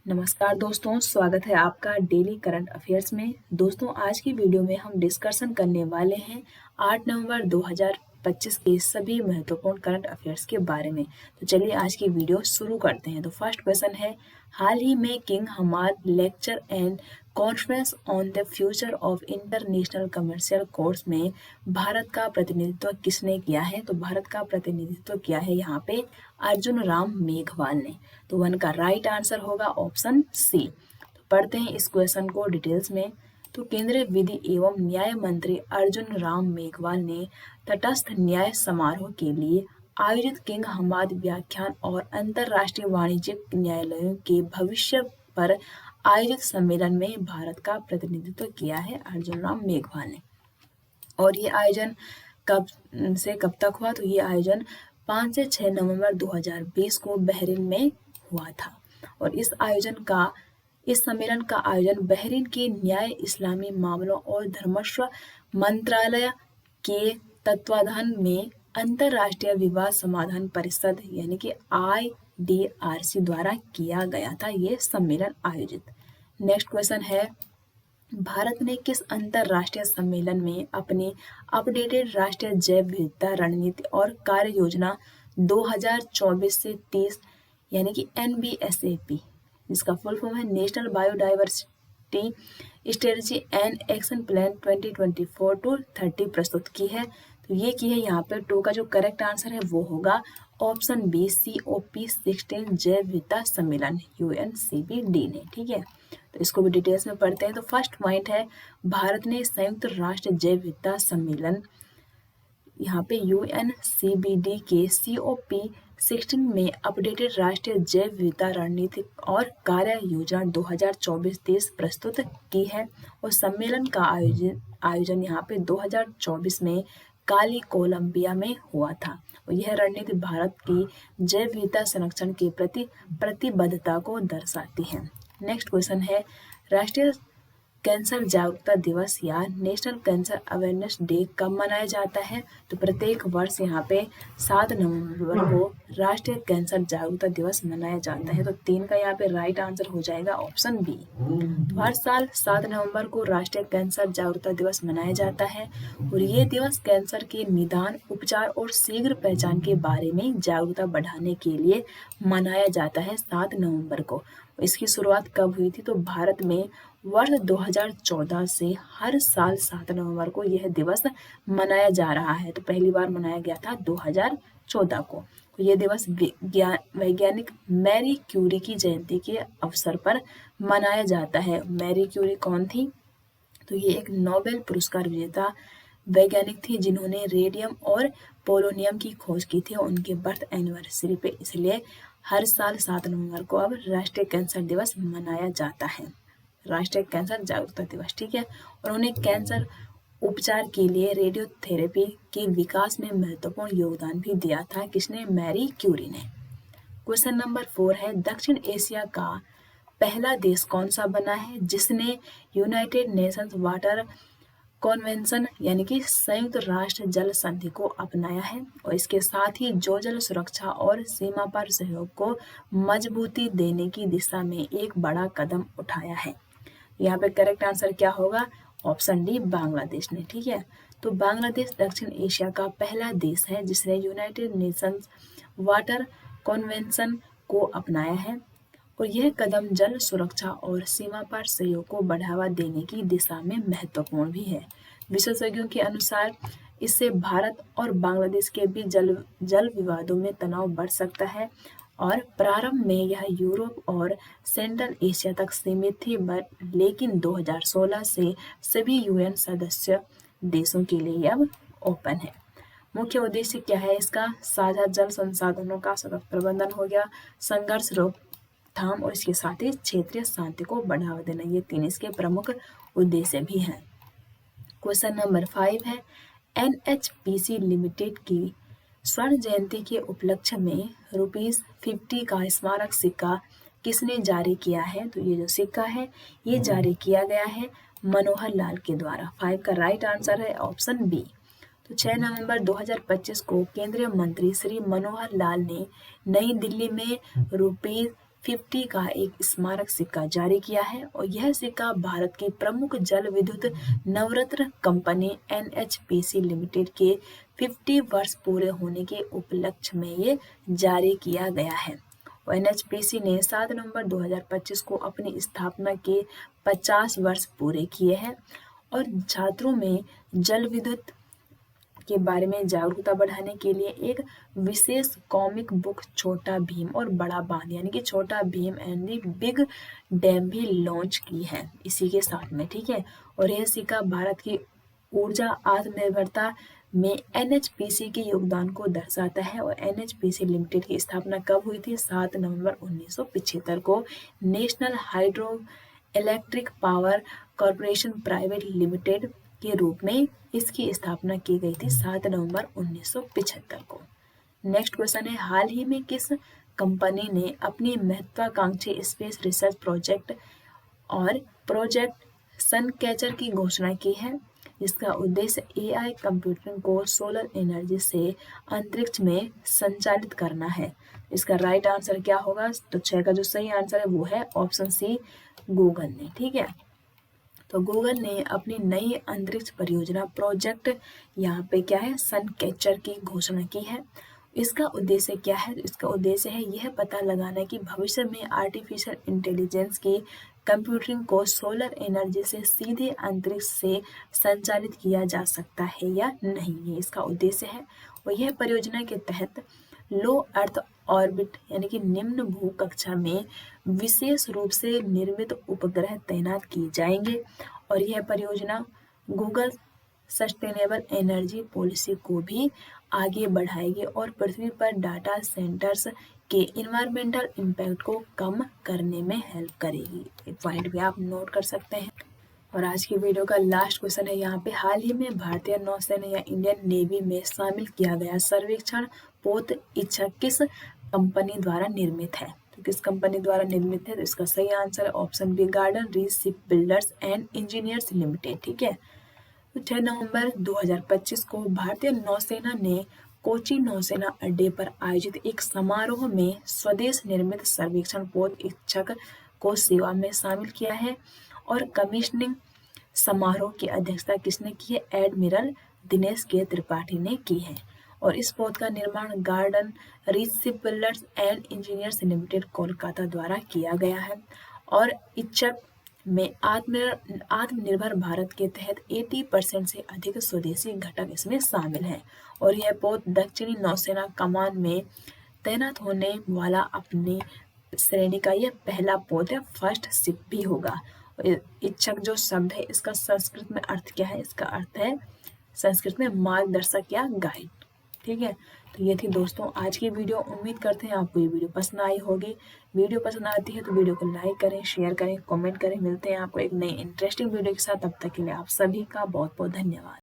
नमस्कार दोस्तों, स्वागत है आपका डेली करंट अफेयर्स में। दोस्तों, आज की वीडियो में हम डिस्कशन करने वाले हैं 8 नवंबर 2025 के सभी महत्वपूर्ण करंट अफेयर्स के बारे में। तो चलिए आज की वीडियो शुरू करते हैं। तो फर्स्ट क्वेश्चन है, हाल ही में king Hamad lecture and conference on the future of international commercial courts में भारत का प्रतिनिधित्व किसने किया है? तो भारत का प्रतिनिधित्व किया है यहाँ पे अर्जुन राम मेघवाल ने। तो वन का राइट आंसर होगा ऑप्शन सी। तो पढ़ते हैं इस क्वेश्चन को डिटेल्स में। तो केंद्रीय विधि एवं न्याय मंत्री अर्जुन राम मेघवाल ने तटस्थ न्याय समारोह के लिए आयोजित किंग हमाद व्याख्यान और अंतर्राष्ट्रीय वाणिज्यिक न्यायालयों के भविष्य पर आयोजित सम्मेलन में भारत का प्रतिनिधित्व किया है अर्जुन राम मेघवाल ने। और ये आयोजन कब से कब तक हुआ? तो ये आयोजन 5 से 6 नवंबर 2020 को बहरीन में हुआ था। और इस सम्मेलन का आयोजन बहरीन के न्याय, इस्लामी मामलों और धर्मस्व मंत्रालय के तत्वाधान में अंतर्राष्ट्रीय विवाद समाधान परिषद यानी कि IDRC द्वारा किया गया था ये सम्मेलन आयोजित। नेक्स्ट क्वेश्चन है, भारत ने किस अंतर्राष्ट्रीय सम्मेलन में अपनी अपडेटेड राष्ट्रीय जैव विविधता रणनीति और कार्य योजना 2024 से 30 यानी कि NBSAP, जिसका फुल फॉर्म है national biodiversity strategy and action plan 2024 to 30 प्रस्तुत की है? तो ये की है यहाँ पे 2 का जो करेक्ट आंसर है वो होगा ऑप्शन बी, COP16 जैव विविधता सम्मेलन UNCBD ने। ठीक है, तो इसको भी डिटेल्स में पढ़ते हैं। तो फर्स्ट पॉइंट है, भारत ने संयुक्त राष्ट्र जैव विविधता सम्मेलन यहाँ पे UNCBD के COP16 में अपडेटेड राष्ट्रीय जैव विविधता रणनीति और कार्य योजना 2024-30 प्रस्तुत की है। और सम्मेलन का आयोजन यहाँ पे 2024 में काली कोलंबिया में हुआ था। और यह रणनीति भारत की जैव विविधता संरक्षण के प्रति प्रतिबद्धता को दर्शाती है। नेक्स्ट क्वेश्चन है, राष्ट्रीय कैंसर जागरूकता दिवस या नेशनल कैंसर अवेयरनेस डे कब मनाया जाता है? तो प्रत्येक वर्ष यहाँ पे 7 नवंबर को राष्ट्रीय कैंसर जागरूकता दिवस मनाया जाता है। तो 3 का यहाँ पे राइट आंसर हो जाएगा ऑप्शन बी। तो हर साल 7 नवंबर को राष्ट्रीय कैंसर जागरूकता दिवस मनाया जाता है और ये दिवस कैंसर के निदान, उपचार और शीघ्र पहचान के बारे में जागरूकता बढ़ाने के लिए मनाया जाता है 7 नवंबर को। इसकी शुरुआत कब हुई थी? तो भारत में वर्ष 2014 से हर साल 7 नवंबर को यह दिवस मनाया जा रहा है। तो पहली बार मनाया गया था 2014 को। तो यह दिवस वैज्ञानिक मैरी क्यूरी की जयंती के अवसर पर मनाया जाता है। मैरी क्यूरी कौन थी? तो ये एक नोबेल पुरस्कार विजेता वैज्ञानिक थी जिन्होंने रेडियम और पोलोनियम की खोज की थी उनके बर्थ एनिवर्सरी पे, इसलिए हर साल 7 नवंबर को अब राष्ट्रीय कैंसर दिवस मनाया जाता है, राष्ट्रीय कैंसर जागरूकता दिवस। ठीक है, और उन्हें कैंसर उपचार के लिए रेडियोथेरेपी के विकास में महत्वपूर्ण योगदान भी दिया था। किसने? मैरी क्यूरी ने। क्वेश्चन नंबर 4 है, दक्षिण एशिया का पहला देश कौन सा बना है जिसने यूनाइटेड नेशंस वाटर कॉन्वेंशन यानी कि संयुक्त राष्ट्र जल संधि को अपनाया है और इसके साथ ही जो जल सुरक्षा और सीमा पर सहयोग को मजबूती देने की दिशा में एक बड़ा कदम उठाया है? यहाँ पे करेक्ट आंसर क्या होगा? ऑप्शन डी, बांग्लादेश ने। ठीक है, तो बांग्लादेश दक्षिण एशिया का पहला देश है जिसने यूनाइटेड नेशंस वाटर कॉन्वेंशन को अपनाया है और यह कदम जल सुरक्षा और सीमा पार सहयोग को बढ़ावा देने की दिशा में महत्वपूर्ण भी है। विशेषज्ञों के अनुसार इससे भारत और बांग्लादेश के बीच जल विवादों में तनाव बढ़ सकता है और प्रारंभ में यह यूरोप और सेंट्रल एशिया तक सीमित थी, लेकिन 2016 से सभी UN सदस्य देशों के लिए अब ओपन है। मुख्य उद्देश्य क्या है इसका? साझा जल संसाधनों का सतत प्रबंधन हो गया, संघर्ष रोकथाम और इसके साथ ही क्षेत्रीय शांति को बढ़ावा देना, ये 3 इसके प्रमुख उद्देश्य भी हैं। क्वेश्चन नंबर 5 है, NHPC लिमिटेड की स्वर्ण जयंती के उपलक्ष्य में ₹50 का स्मारक सिक्का किसने जारी किया है? तो ये जो सिक्का है ये जारी किया गया है मनोहर लाल के द्वारा। 5 का राइट आंसर है ऑप्शन बी। तो 6 नवंबर 2025 को केंद्रीय मंत्री श्री मनोहर लाल ने नई दिल्ली में 50 का एक स्मारक सिक्का जारी किया है और यह सिक्का भारत की प्रमुख जल विद्युत नवरत्न कंपनी NHPC लिमिटेड के 50 वर्ष पूरे होने के उपलक्ष्य में ये जारी किया गया है। और NHPC ने 7 नवंबर 2025 को अपनी स्थापना के 50 वर्ष पूरे किए हैं और छात्रों में जल विद्युत के बारे में जागरूकता बढ़ाने के लिए एक विशेष कॉमिक बुक छोटा भीम और बड़ा बांध यानी कि छोटा Bhim and the big dam भी लॉन्च की है इसी के साथ में, ठीक है। और यह सिक्का भारत की ऊर्जा आत्मनिर्भरता में NHPC के योगदान को दर्शाता है। और NHPC लिमिटेड की स्थापना कब हुई थी? 7 नवंबर 1975 को national hydro electric power corporation private limited के रूप में इसकी स्थापना की गई थी 7 नवंबर 1975 को। नेक्स्ट क्वेश्चन है, हाल ही में किस कंपनी ने अपनी महत्वाकांक्षी स्पेस रिसर्च प्रोजेक्ट और प्रोजेक्ट सनकैचर की घोषणा की है? इसका उद्देश्य AI कंप्यूटिंग को सोलर एनर्जी से अंतरिक्ष में संचालित करना है। इसका राइट आंसर क्या होगा? तो 6 का जो सही आंसर है वो है ऑप्शन सी, गूगल ने, ठीक है। तो गूगल ने अपनी नई अंतरिक्ष परियोजना प्रोजेक्ट यहाँ पे क्या है, सनकैचर की घोषणा की है। इसका उद्देश्य क्या है? इसका उद्देश्य है यह पता लगाना कि भविष्य में आर्टिफिशियल इंटेलिजेंस की कंप्यूटिंग को सोलर एनर्जी से सीधे अंतरिक्ष से संचालित किया जा सकता है या नहीं, ये इसका उद्देश्य है। और यह परियोजना के तहत लो अर्थ ऑर्बिट यानी कि निम्न भू कक्षा में विशेष रूप से निर्मित उपग्रह तैनात किए जाएंगे और यह परियोजना गूगल सस्टेनेबल एनर्जी पॉलिसी को भी आगे बढ़ाएगी और पृथ्वी पर डाटा सेंटर्स के इन्वायरमेंटल इम्पैक्ट को कम करने में हेल्प करेगी। एक पॉइंट भी आप नोट कर सकते हैं। और आज की वीडियो का लास्ट क्वेश्चन है यहाँ पे, हाल ही में भारतीय नौसेना या इंडियन नेवी में शामिल किया गया सर्वेक्षण पोत इच्छा किस कंपनी द्वारा निर्मित है? तो किस कंपनी द्वारा निर्मित है? तो इसका सही आंसर है option B, Garden Reach Ship Builders and Engineers Limited, ठीक है। तो 6 नवंबर 2025 को भारतीय नौसेना ने कोची नौसेना अड्डे पर आयोजित एक समारोह में स्वदेश निर्मित सर्वेक्षण पोत इच्छक को सेवा में शामिल किया है और कमीशनिंग समारोह की अध्यक्षता किसने की है? एडमिरल दिनेश के त्रिपाठी ने की है। और इस पोत का निर्माण garden Reach Ship Builders and Engineers limited Kolkata द्वारा किया गया है और इच्छक में आत्मनिर्भर भारत के तहत 80% से अधिक स्वदेशी घटक इसमें शामिल हैं। और यह पोत दक्षिणी नौसेना कमान में तैनात होने वाला अपनी श्रेणी का यह पहला पोत है, फर्स्ट शिप भी होगा। इच्छक जो शब्द है इसका संस्कृत में अर्थ क्या है? इसका अर्थ है संस्कृत में मार्गदर्शक या गाइड, ठीक है। तो ये थी दोस्तों आज की वीडियो। उम्मीद करते हैं आपको ये वीडियो पसंद आई होगी। वीडियो पसंद आती है तो वीडियो को लाइक करें, शेयर करें, कमेंट करें। मिलते हैं आपको एक नई इंटरेस्टिंग वीडियो के साथ, तब तक के लिए आप सभी का बहुत बहुत धन्यवाद।